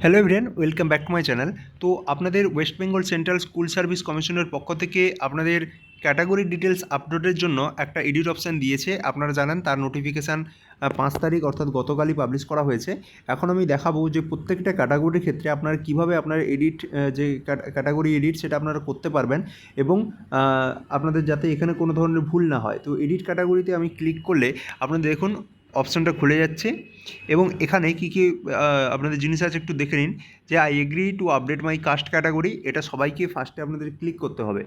Hello everyone, welcome back to my channel. তো আপনাদের West Bengal central school service কমিশনের পক্ষ থেকে আপনাদের ক্যাটাগরি ডিটেলস আপলোডের জন্য একটা এডিট অপশান দিয়েছে। আপনারা জানেন তার নোটিফিকেশান 5 তারিখ অর্থাৎ গতকালই পাবলিশ করা হয়েছে। এখন আমি দেখাবো যে প্রত্যেকটা ক্যাটাগরির ক্ষেত্রে আপনারা কীভাবে আপনার এডিট যে ক্যাটাগরি এডিট সেটা আপনারা করতে পারবেন এবং আপনাদের যাতে এখানে কোনো ধরনের ভুল না হয়। তো এডিট ক্যাটাগরিতে আমি ক্লিক করলে আপনারা দেখুন অপশানটা খুলে যাচ্ছে এবং এখানে কী কী আপনাদের জিনিস আছে একটু দেখে নিন। যে I agree to update my caste category, এটা সবাইকে ফার্স্টে আপনাদের ক্লিক করতে হবে,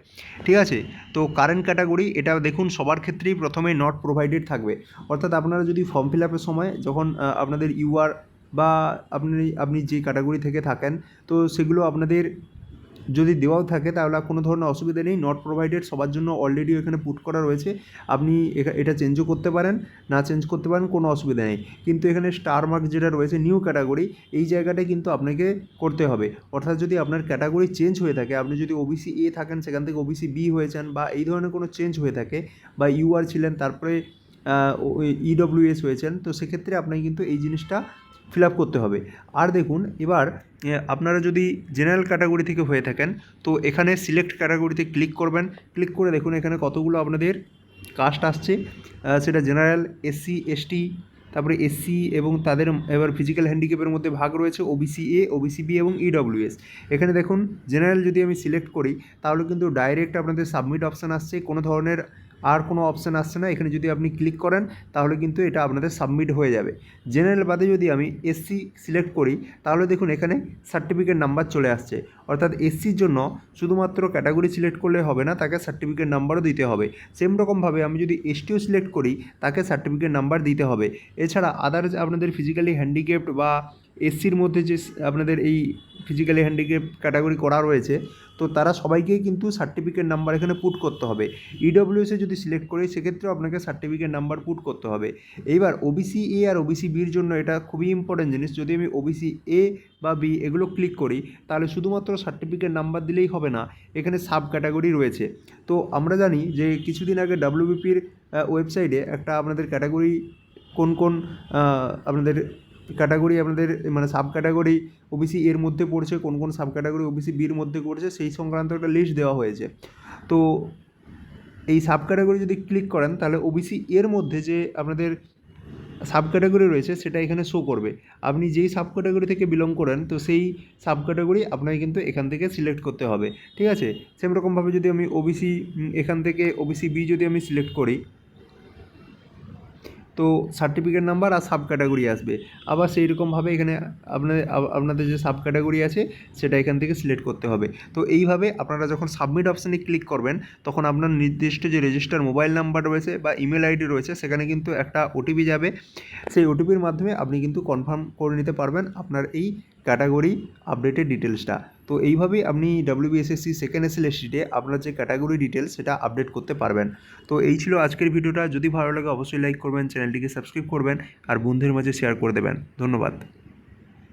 ঠিক আছে। তো কারেন্ট ক্যাটাগরি এটা দেখুন সবার ক্ষেত্রেই প্রথমে নট প্রোভাইডেড থাকবে, অর্থাৎ আপনারা যদি ফর্ম ফিল আপের সময় যখন আপনাদের ইউআর বা আপনি যে ক্যাটাগরি থেকে থাকেন তো সেগুলো আপনাদের যদি দেওয়াও থাকে তাহলে কোনো ধরনের অসুবিধা নেই। নট প্রোভাইডেড সবার জন্য অলরেডি এখানে পুট করা রয়েছে। আপনি এটা চেঞ্জও করতে পারেন, না চেঞ্জ করতে পারেন, কোনো অসুবিধা নেই। কিন্তু এখানে স্টার মার্ক যেটা রয়েছে নিউ ক্যাটাগরি, এই জায়গাটায় কিন্তু আপনাকে করতে হবে। অর্থাৎ যদি আপনার ক্যাটাগরি চেঞ্জ হয়ে থাকে, আপনি যদি ওবিসি এ থাকেন সেখান থেকে ওবিসি বি হয়েছেন বা এই ধরনের কোনো চেঞ্জ হয়ে থাকে বা ইউআর ছিলেন তারপরে ইডব্লিউএস হয়েছেন, তো সেক্ষেত্রে আপনাকে কিন্তু এই জিনিসটা ফিল আপ করতে হবে। আর দেখুন এবার আপনারা যদি জেনারেল ক্যাটাগরি থেকে হয়ে থাকেন তো এখানে সিলেক্ট ক্যাটাগরিতে ক্লিক করবেন। ক্লিক করে দেখুন এখানে কতগুলো আপনাদের কাস্ট আসছে, সেটা জেনারেল, এসসি, এসটি, তারপরে এসসি এবং তাদের এবার ফিজিক্যাল হ্যান্ডিক্যাপের মধ্যে ভাগ রয়েছে ওবিসি এ, ওবিসি বি এবং ইডব্লিউএস। এখানে দেখুন জেনারেল যদি আমি সিলেক্ট করি তাহলে কিন্তু ডাইরেক্ট আপনাদের সাবমিট অপশান আসছে, কোনো ধরনের আর কোনো অপশান আসছে না। এখানে যদি আপনি ক্লিক করেন তাহলে কিন্তু এটা আপনাদের সাবমিট হয়ে যাবে। জেনারেল বাদে যদি আমি এসসি সিলেক্ট করি তাহলে দেখুন এখানে সার্টিফিকেট নাম্বার চলে আসছে, অর্থাৎ এসসির জন্য শুধুমাত্র ক্যাটাগরি সিলেক্ট করলে হবে না, তাকে সার্টিফিকেট নাম্বারও দিতে হবে। সেম রকমভাবে আমি যদি এসটিও সিলেক্ট করি তাকে সার্টিফিকেট নাম্বার দিতে হবে। এছাড়া আদার্স আপনাদের ফিজিক্যালি হ্যান্ডিক্যাপড বা এসসির মধ্যে যে আপনাদের এই ফিজিক্যালি হ্যান্ডিক্যাপ ক্যাটাগরি করা রয়েছে তো তারা সবাইকেই কিন্তু সার্টিফিকেট নাম্বার এখানে পুট করতে হবে। ইডব্লিউএসে যদি সিলেক্ট করি সেক্ষেত্রেও আপনাকে সার্টিফিকেট নাম্বার পুট করতে হবে। এইবার ওবিসি এ আর ওবিসি বির জন্য এটা খুবই ইম্পর্টেন্ট জিনিস। যদি আমি ওবিসি এ বা বি এগুলো ক্লিক করি তাহলে শুধুমাত্র সার্টিফিকেট নাম্বার দিলেই হবে না, এখানে সাব ক্যাটাগরি রয়েছে। তো আমরা জানি যে কিছুদিন আগে ডাব্লিউবিপির ওয়েবসাইটে একটা আপনাদের ক্যাটাগরি কোন কোন আপনাদের ক্যাটাগরি আপনাদের মানে সাব ক্যাটাগরি ওবিসি এর মধ্যে পড়ছে, কোন কোন সাব ক্যাটাগরি ওবিসি বির মধ্যে পড়ছে সেই সংক্রান্ত একটা লিস্ট দেওয়া হয়েছে। তো এই সাব ক্যাটাগরি যদি ক্লিক করেন তাহলে ওবিসি এর মধ্যে যে আপনাদের সাব ক্যাটাগরি রয়েছে সেটা এখানে শো করবে। আপনি যেই সাব ক্যাটাগরি থেকে বিলং করেন তো সেই সাব ক্যাটাগরি আপনাকে কিন্তু এখান থেকে সিলেক্ট করতে হবে, ঠিক আছে। সেম রকমভাবে যদি আমি ওবিসি এখান থেকে ওবিসি বি যদি আমি সিলেক্ট করি তো সার্টিফিকেট নাম্বার আর সাব ক্যাটাগরি আসবে। আবার সেই রকমভাবে এখানে আপনাদের যে সাব ক্যাটাগরি আছে সেটা এখান থেকে সিলেক্ট করতে হবে। তো এইভাবে আপনারা যখন সাবমিট অপশানে ক্লিক করবেন তখন আপনার নির্দিষ্ট যে রেজিস্টার মোবাইল নাম্বার রয়েছে বা ইমেল আইডি রয়েছে সেখানে কিন্তু একটা ওটিপি যাবে। সেই ওটিপির মাধ্যমে আপনি কিন্তু কনফার্ম করে নিতে পারবেন আপনার এই ক্যাটাগরি আপডেটের ডিটেলসটা। তো এইভাবেই আপনি ডাব্লিউবিএসএসসি সেকেন্ড এসএলএসটিতে আপনার যে ক্যাটাগরি ডিটেলস সেটা আপডেট করতে পারবেন। তো এই ছিল আজকের ভিডিওটা। যদি ভালো লাগে অবশ্যই লাইক করবেন, চ্যানেলটিকে সাবস্ক্রাইব করবেন আর বন্ধুদের মাঝে শেয়ার করে দেবেন। ধন্যবাদ।